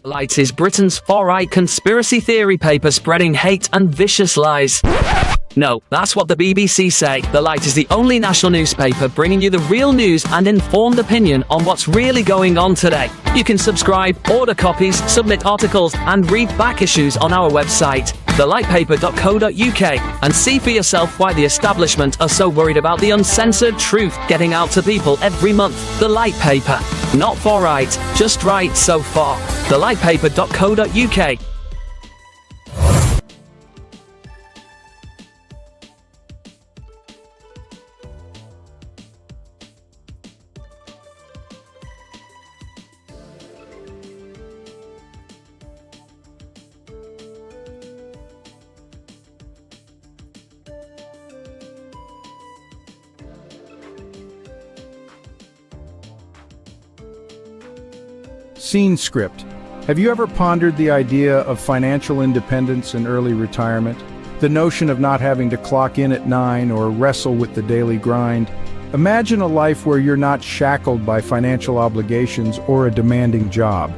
Light is Britain's far-right conspiracy theory paper spreading hate and vicious lies. No, that's what the BBC say. The Light is the only national newspaper bringing you the real news and informed opinion on what's really going on today. You can subscribe, order copies, submit articles, and read back issues on our website, thelightpaper.co.uk, and see for yourself why the establishment are so worried about the uncensored truth getting out to people every month. The Light Paper. Not far right, just right so far. thelightpaper.co.uk. Scene script. Have you ever pondered the idea of financial independence and early retirement? The notion of not having to clock in at 9 or wrestle with the daily grind? Imagine a life where you're not shackled by financial obligations or a demanding job.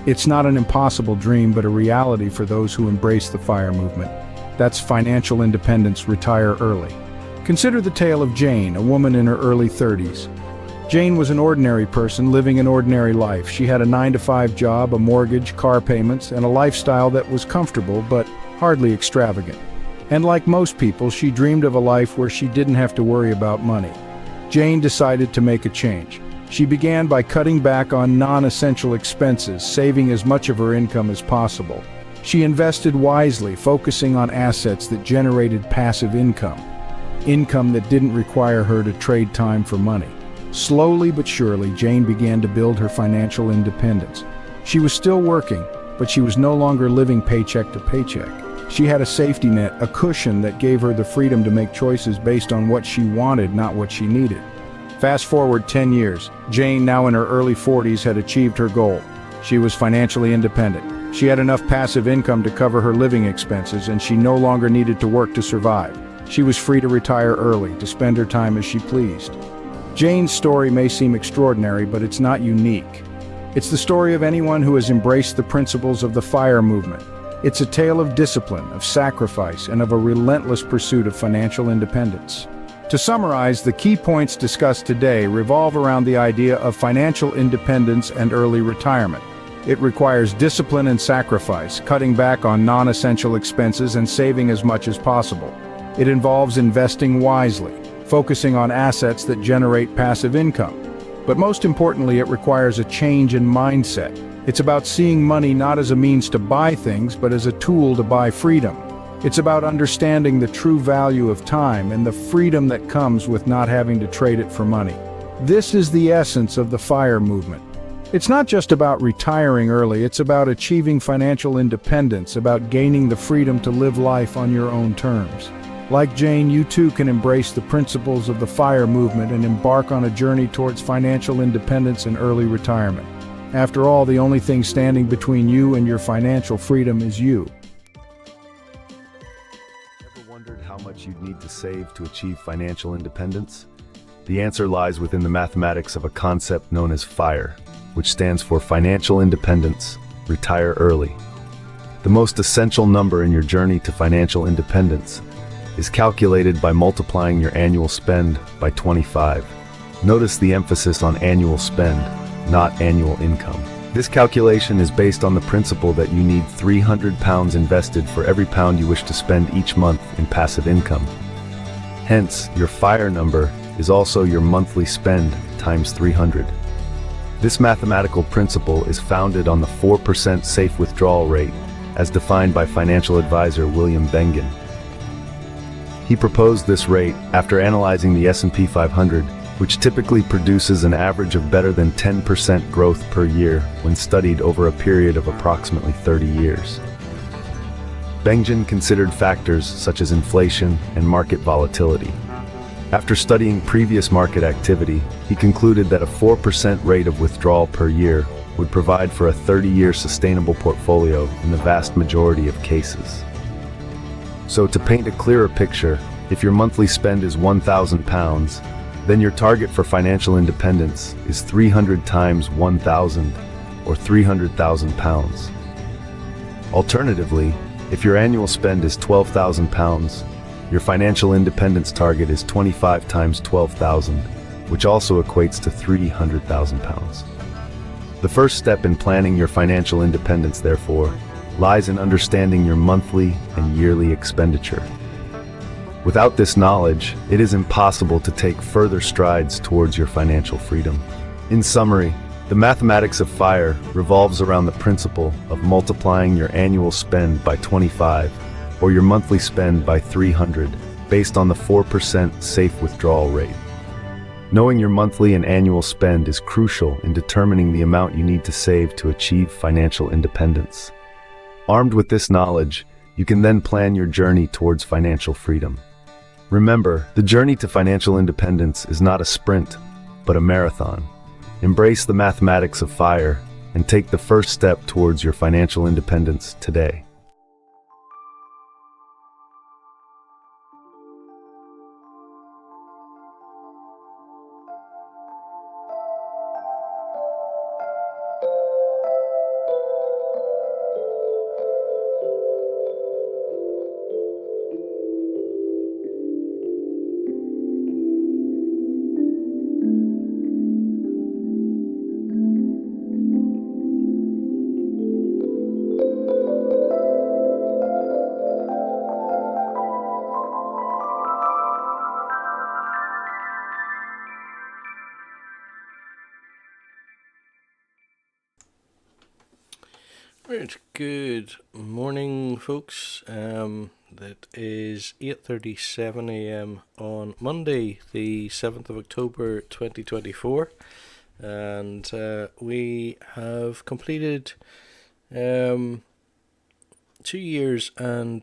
It's not an impossible dream, but a reality for those who embrace the FIRE movement. That's financial independence, retire early. Consider the tale of Jane, a woman in her early 30s. Jane was an ordinary person living an ordinary life. She had a 9-to-5 job, a mortgage, car payments, and a lifestyle that was comfortable but hardly extravagant. And like most people, she dreamed of a life where she didn't have to worry about money. Jane decided to make a change. She began by cutting back on non-essential expenses, saving as much of her income as possible. She invested wisely, focusing on assets that generated passive income that didn't require her to trade time for money. Slowly but surely, Jane began to build her financial independence. She was still working, but she was no longer living paycheck to paycheck. She had a safety net, a cushion that gave her the freedom to make choices based on what she wanted, not what she needed. Fast forward 10 years, Jane, now in her early 40s, had achieved her goal. She was financially independent. She had enough passive income to cover her living expenses, and she no longer needed to work to survive. She was free to retire early, to spend her time as she pleased. Jane's story may seem extraordinary, but it's not unique. It's the story of anyone who has embraced the principles of the FIRE movement. It's a tale of discipline, of sacrifice, and of a relentless pursuit of financial independence. To summarize, the key points discussed today revolve around the idea of financial independence and early retirement. It requires discipline and sacrifice, cutting back on non-essential expenses and saving as much as possible. It involves investing wisely, focusing on assets that generate passive income. But most importantly, it requires a change in mindset. It's about seeing money not as a means to buy things, but as a tool to buy freedom. It's about understanding the true value of time and the freedom that comes with not having to trade it for money. This is the essence of the FIRE movement. It's not just about retiring early, it's about achieving financial independence, about gaining the freedom to live life on your own terms. Like Jane, you too can embrace the principles of the FIRE movement and embark on a journey towards financial independence and early retirement. After all, the only thing standing between you and your financial freedom is you. Ever wondered how much you'd need to save to achieve financial independence? The answer lies within the mathematics of a concept known as FIRE, which stands for Financial Independence, Retire Early. The most essential number in your journey to financial independence is calculated by multiplying your annual spend by 25. Notice the emphasis on annual spend, not annual income. This calculation is based on the principle that you need £300 invested for every pound you wish to spend each month in passive income. Hence, your FIRE number is also your monthly spend times 300. This mathematical principle is founded on the 4% safe withdrawal rate, as defined by financial advisor William Bengen. He proposed this rate after analyzing the S&P 500, which typically produces an average of better than 10% growth per year when studied over a period of approximately 30 years. Bengen considered factors such as inflation and market volatility. After studying previous market activity, he concluded that a 4% rate of withdrawal per year would provide for a 30-year sustainable portfolio in the vast majority of cases. So to paint a clearer picture, if your monthly spend is £1,000, then your target for financial independence is 300 times 1,000, or £300,000. Alternatively, if your annual spend is £12,000, your financial independence target is 25 times 12,000, which also equates to £300,000. The first step in planning your financial independence, therefore, lies in understanding your monthly and yearly expenditure. Without this knowledge, it is impossible to take further strides towards your financial freedom. In summary, the mathematics of FIRE revolves around the principle of multiplying your annual spend by 25 or your monthly spend by 300 based on the 4% safe withdrawal rate. Knowing your monthly and annual spend is crucial in determining the amount you need to save to achieve financial independence. Armed with this knowledge, you can then plan your journey towards financial freedom. Remember, the journey to financial independence is not a sprint, but a marathon. Embrace the mathematics of FIRE and take the first step towards your financial independence today. Right, good morning, folks. That is 8:37 a.m. on Monday, the 7th of October 2024, and we have completed 2 years and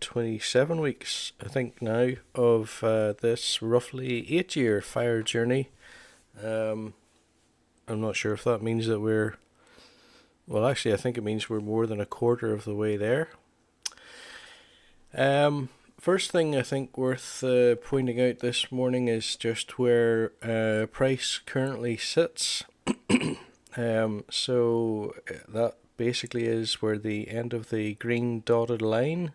27 weeks, I think now, of this roughly 8-year FIRE journey. I'm not sure if that means that we're Well, actually, I think it means we're more than a quarter of the way there. First thing I think worth pointing out this morning is just where price currently sits. So that basically is where the end of the green dotted line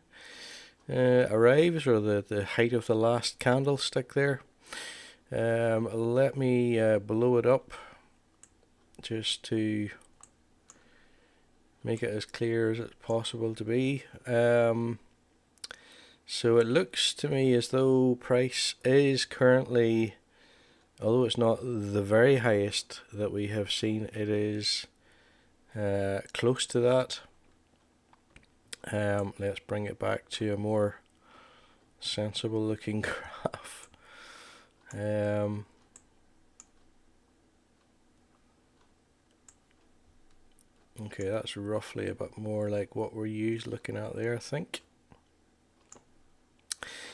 arrives, or the height of the last candlestick there. Let me blow it up just to make it as clear as it's possible to be. So it looks to me as though price is currently, although it's not the very highest that we have seen, it is close to that. Let's bring it back to a more sensible looking graph. Okay, that's roughly a bit more like what we're looking at there, I think.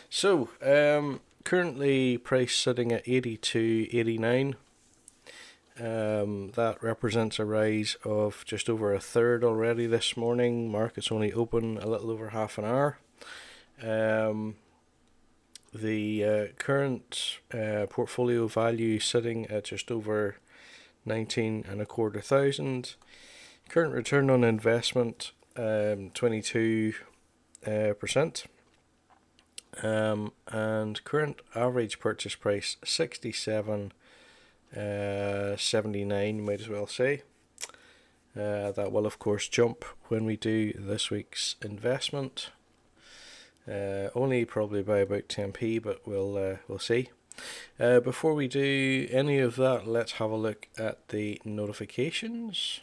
So, currently price sitting at 82.89. That represents a rise of just over a third already this morning. Market's only open a little over half an hour. The current portfolio value sitting at just over 19,250. Current return on investment 22%, and current average purchase price 67.79, might as well say. That will of course jump when we do this week's investment, only probably by about 10p, but we'll see. Before we do any of that, let's have a look at the notifications.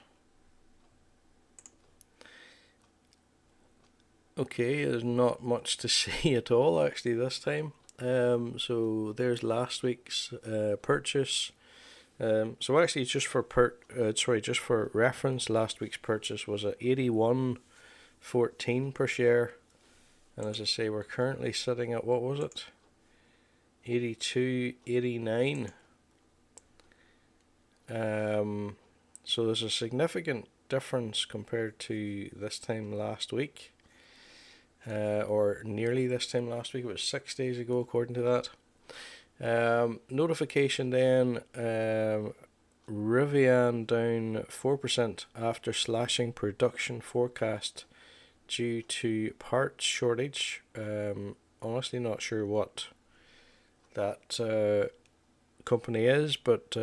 Okay, there's not much to see at all actually this time. So there's last week's purchase. So actually, just for reference, last week's purchase was at 81.14 per share, and as I say, we're currently sitting at, what was it, 82.89. So there's a significant difference compared to this time last week. Or nearly this time last week. It was 6 days ago according to that. Notification then, Rivian down 4% after slashing production forecast due to parts shortage. Honestly, not sure what that company is, but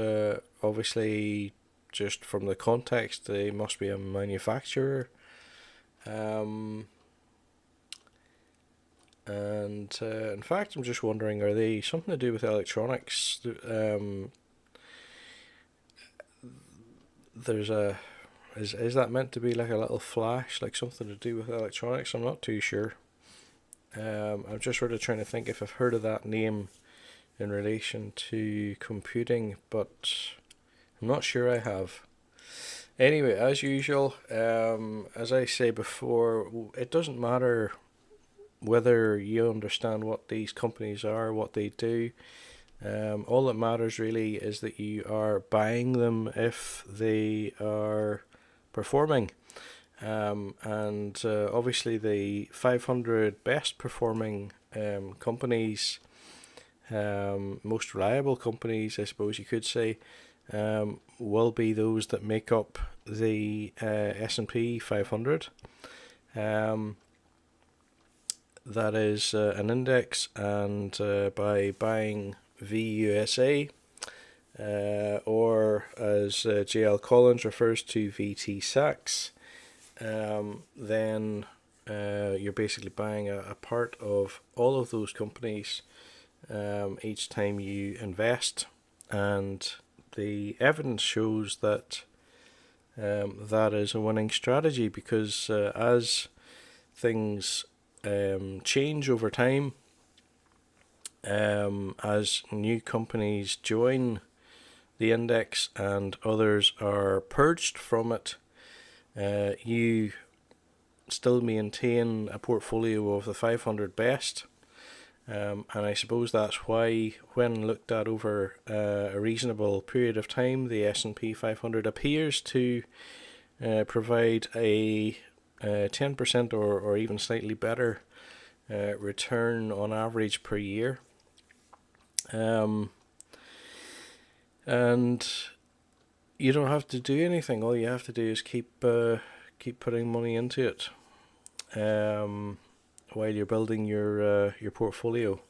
obviously, just from the context, they must be a manufacturer. And in fact, I'm just wondering, are they something to do with electronics? There's a is that meant to be like a little flash, like something to do with electronics? I'm not too sure. I'm just sort of trying to think if I've heard of that name in relation to computing, but I'm not sure I have. Anyway, as usual, as I say before, it doesn't matter whether you understand what these companies are, what they do. All that matters really is that you are buying them if they are performing. And obviously the 500 best performing companies, most reliable companies, I suppose you could say, will be those that make up the S&P 500. That is an index, and by buying VUSA, or as J.L. Collins refers to, VT-SAX, then you're basically buying a part of all of those companies each time you invest, and the evidence shows that that is a winning strategy, because as things change over time, as new companies join the index and others are purged from it, you still maintain a portfolio of the 500 best. And I suppose that's why, when looked at over a reasonable period of time, the S&P 500 appears to provide a 10% or even slightly better return on average per year. And you don't have to do anything. All you have to do is keep putting money into it while you're building your portfolio.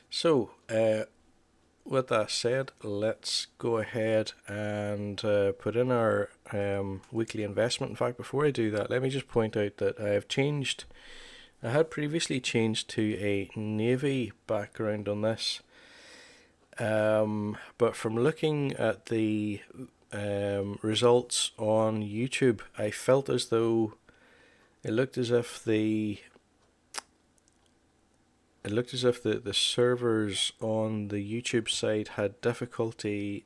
So, with that said, let's go ahead and put in our weekly investment. In fact, before I do that, let me just point out that I had previously changed to a navy background on this, but from looking at the results on YouTube, I felt as though it looked as if the servers on the YouTube side had difficulty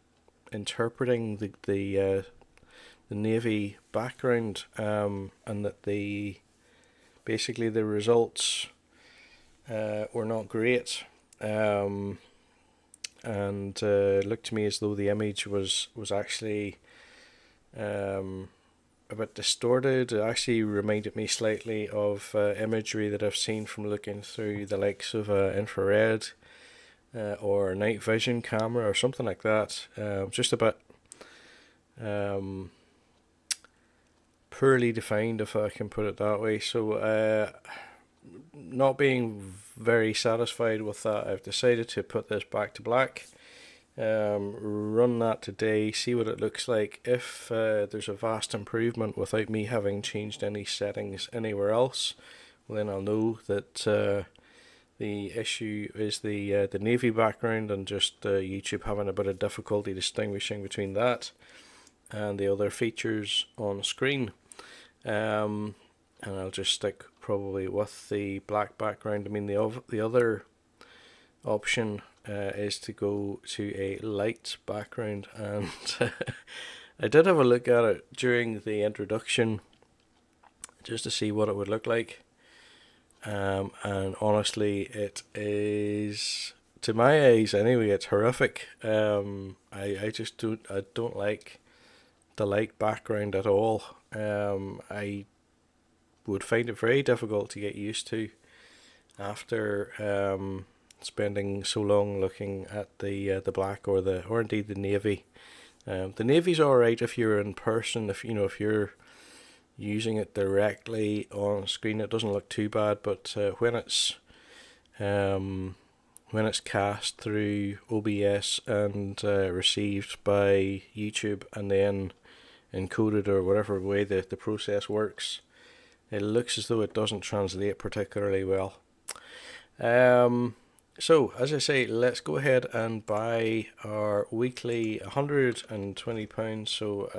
interpreting the navy background, and that basically the results were not great, and it looked to me as though the image was actually a bit distorted. It actually reminded me slightly of imagery that I've seen from looking through the likes of infrared or night vision camera or something like that. Just a bit poorly defined, if I can put it that way. So not being very satisfied with that, I've decided to put this back to black. Run that today, see what it looks like. If there's a vast improvement without me having changed any settings anywhere else, well, then I'll know that the issue is the navy background, and just YouTube having a bit of difficulty distinguishing between that and the other features on screen. And I'll just stick probably with the black background. I mean, the other option is to go to a light background, and I did have a look at it during the introduction just to see what it would look like, and honestly, it is, to my eyes anyway, it's horrific. I just don't like the light background at all. I would find it very difficult to get used to after spending so long looking at the black or indeed the navy. The navy's all right if you're in person. If you're using it directly on screen, it doesn't look too bad. But when it's cast through OBS and received by YouTube and then encoded or whatever way the process works, it looks as though it doesn't translate particularly well. So, as I say, let's go ahead and buy our weekly £120. So,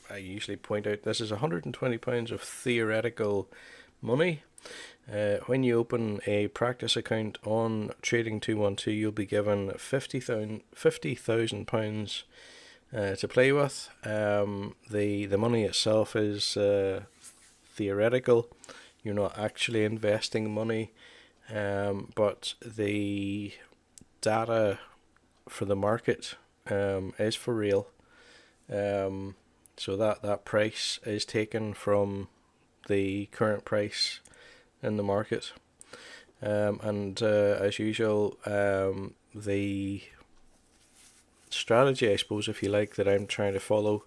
I usually point out this is £120 of theoretical money. When you open a practice account on Trading 212, you'll be given £50,000 to play with. The money itself is theoretical. You're not actually investing money, but the data for the market is for real. So that price is taken from the current price in the market, and as usual, the strategy, I suppose, if you like, that I'm trying to follow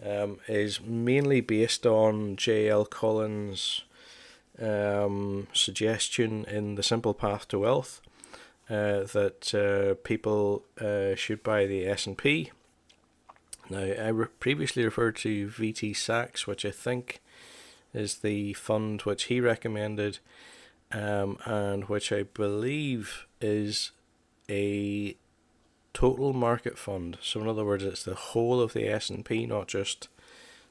is mainly based on J.L. Collins' suggestion in The Simple Path to Wealth that people should buy the S&P. Now, I previously referred to VT Sachs, which I think is the fund which he recommended, and which I believe is a total market fund. So in other words, it's the whole of the S&P, not just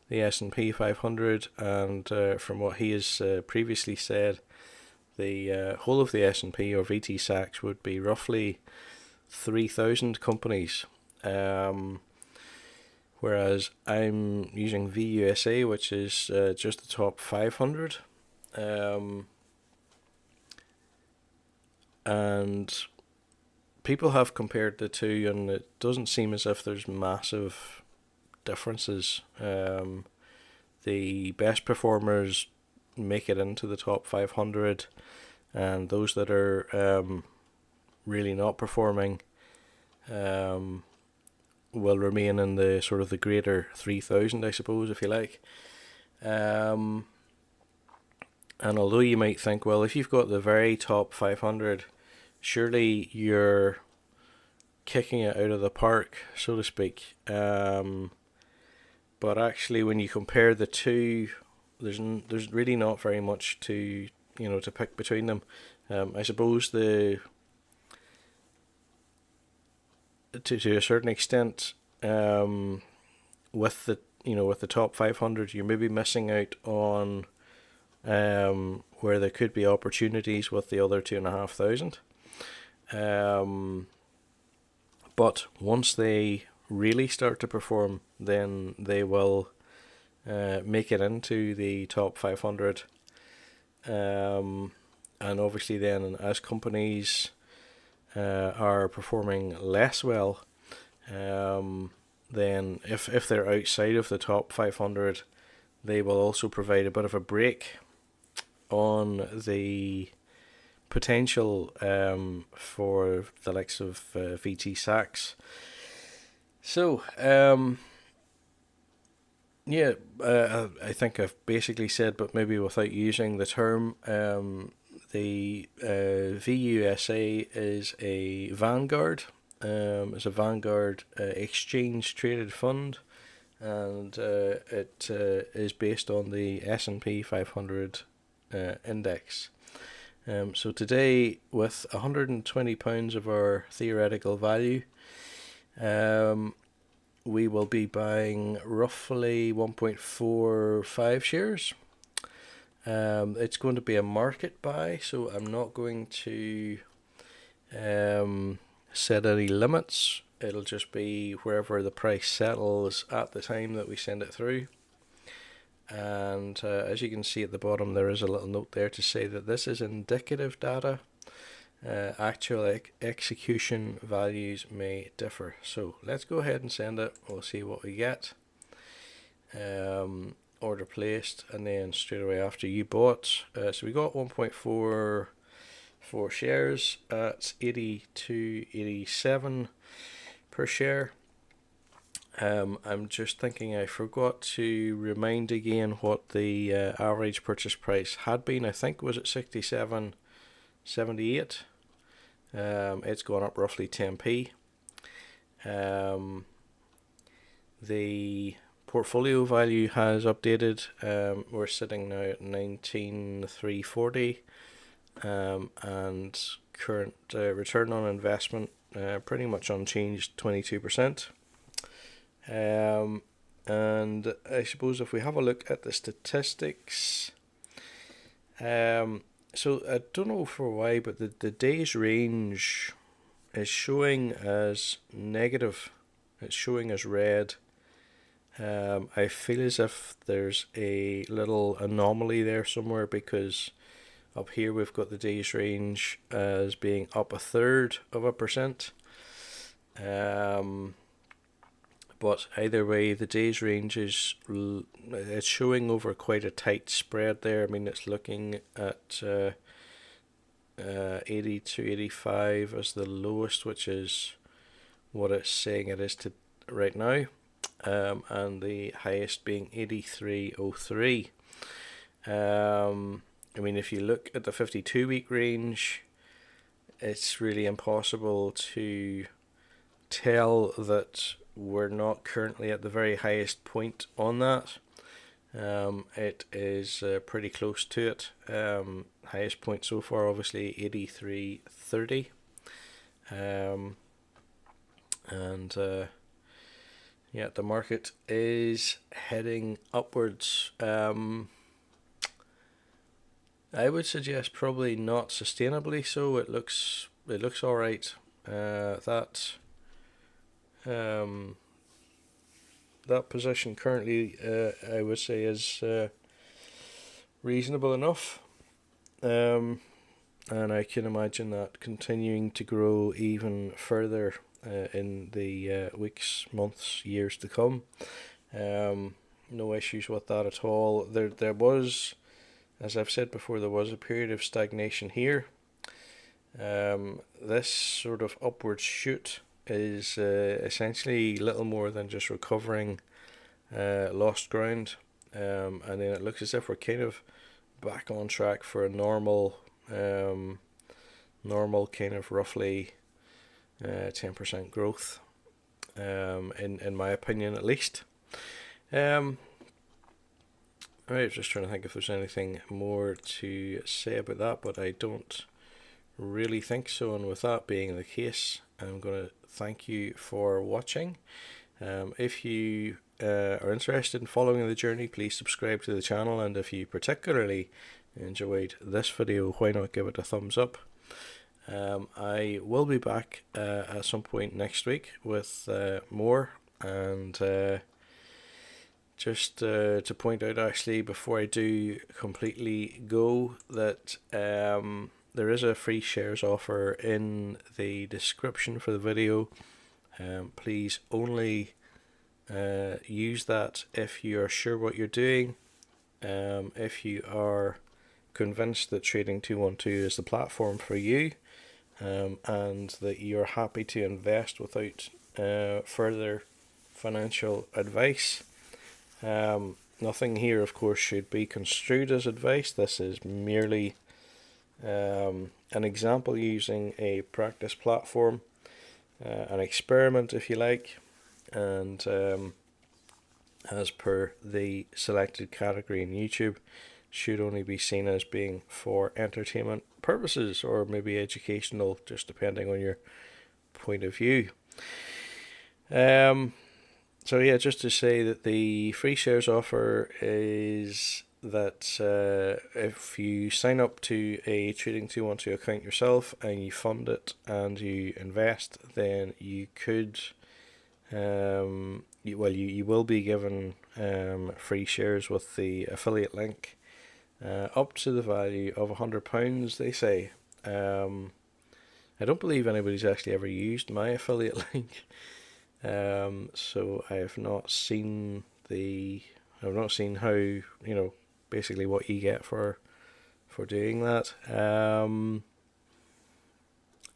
the S&P 500. And from what he has previously said, the whole of the S&P, or VT Sachs, would be roughly 3,000 companies. Whereas I'm using VUSA, which is just the top 500. And people have compared the two, and it doesn't seem as if there's massive differences. The best performers make it into the top 500, and those that are really not performing will remain in the sort of the greater 3,000, I suppose, if you like. And although you might think, well, if you've got the very top 500, surely you're kicking it out of the park, so to speak. But actually, when you compare the two, there's really not very much to pick between them. I suppose to a certain extent, with the top 500, you're maybe missing out on where there could be opportunities with the other 2,500. But once they really start to perform, then they will make it into the top 500. And obviously then, as companies are performing less well, then if they're outside of the top 500, they will also provide a bit of a break on the potential for the likes of VT Sachs. So, I think I've basically said, but maybe without using the term, the VUSA is a Vanguard. It's a Vanguard exchange traded fund, and it is based on the S&P 500 index. So today, with £120 of our theoretical value, we will be buying roughly 1.45 shares. It's going to be a market buy, so I'm not going to set any limits. It'll just be wherever the price settles at the time that we send it through. And as you can see at the bottom, there is a little note there to say that this is indicative data. Actual execution values may differ. So let's go ahead and send it. We'll see what we get. Order placed, and then straight away after you bought. So we got 1.45 for shares at 82.87 per share. I'm just thinking I forgot to remind again what the average purchase price had been. I think was at 67.78. It's gone up roughly 10p. The portfolio value has updated. We're sitting now at 19,340, and current return on investment pretty much unchanged, 22%. And I suppose if we have a look at the statistics, so I don't know for why, but the days range is showing as negative. It's showing as red. I feel as if there's a little anomaly there somewhere, because up here we've got the days range as being up 1/3%. But either way, the days range is it's showing over quite a tight spread there. I mean, it's looking at 80 to 85 as the lowest, which is what it's saying it is to right now, and the highest being 83.03. I mean, if you look at the 52-week range, it's really impossible to tell that we're not currently at the very highest point on that. It is pretty close to it. Highest point so far, obviously 83.30. And yeah, the market is heading upwards. I would suggest probably not sustainably so. It looks all right. That position currently, I would say, is reasonable enough, and I can imagine that continuing to grow even further in the weeks, months, years to come. No issues with that at all. There was, as I've said before, there was a period of stagnation here. This sort of upward shoot is essentially little more than just recovering lost ground, and then it looks as if we're kind of back on track for a normal kind of roughly 10% growth, in my opinion at least. Alright, just trying to think if there's anything more to say about that, but I don't really think so. And with that being the case, I'm going to thank you for watching. If you are interested in following the journey, please subscribe to the channel, and if you particularly enjoyed this video, why not give it a thumbs up. I will be back at some point next week with more, and just to point out, actually, before I do completely go, that there is a free shares offer in the description for the video. Please only use that if you are sure what you're doing, if you are convinced that Trading 212 is the platform for you, and that you're happy to invest without further financial advice. Nothing here, of course, should be construed as advice. This is merely an example using a practice platform, an experiment if you like, and as per the selected category in YouTube, should only be seen as being for entertainment purposes, or maybe educational, just depending on your point of view. So yeah, just to say that the free shares offer is that if you sign up to a Trading 212 account yourself and you fund it and you invest, then you could you will be given free shares with the affiliate link up to the value of £100, they say. I don't believe anybody's actually ever used my affiliate link, so I have not seen how, basically what you get for doing that.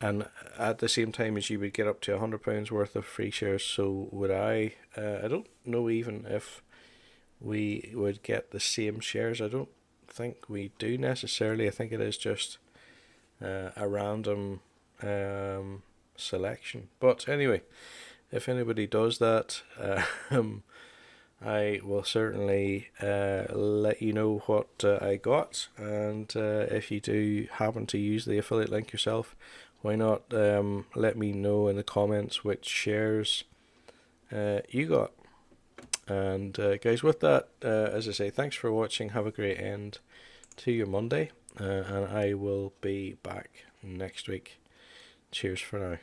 And at the same time as you would get up to £100 worth of free shares, so would I. I don't know even if we would get the same shares. I don't think we do necessarily. I think it is just a random selection. But anyway, if anybody does that, I will certainly let you know what I got. And if you do happen to use the affiliate link yourself, why not let me know in the comments which shares you got. And guys, with that, as I say, thanks for watching. Have a great end to your Monday, and I will be back next week. Cheers for now.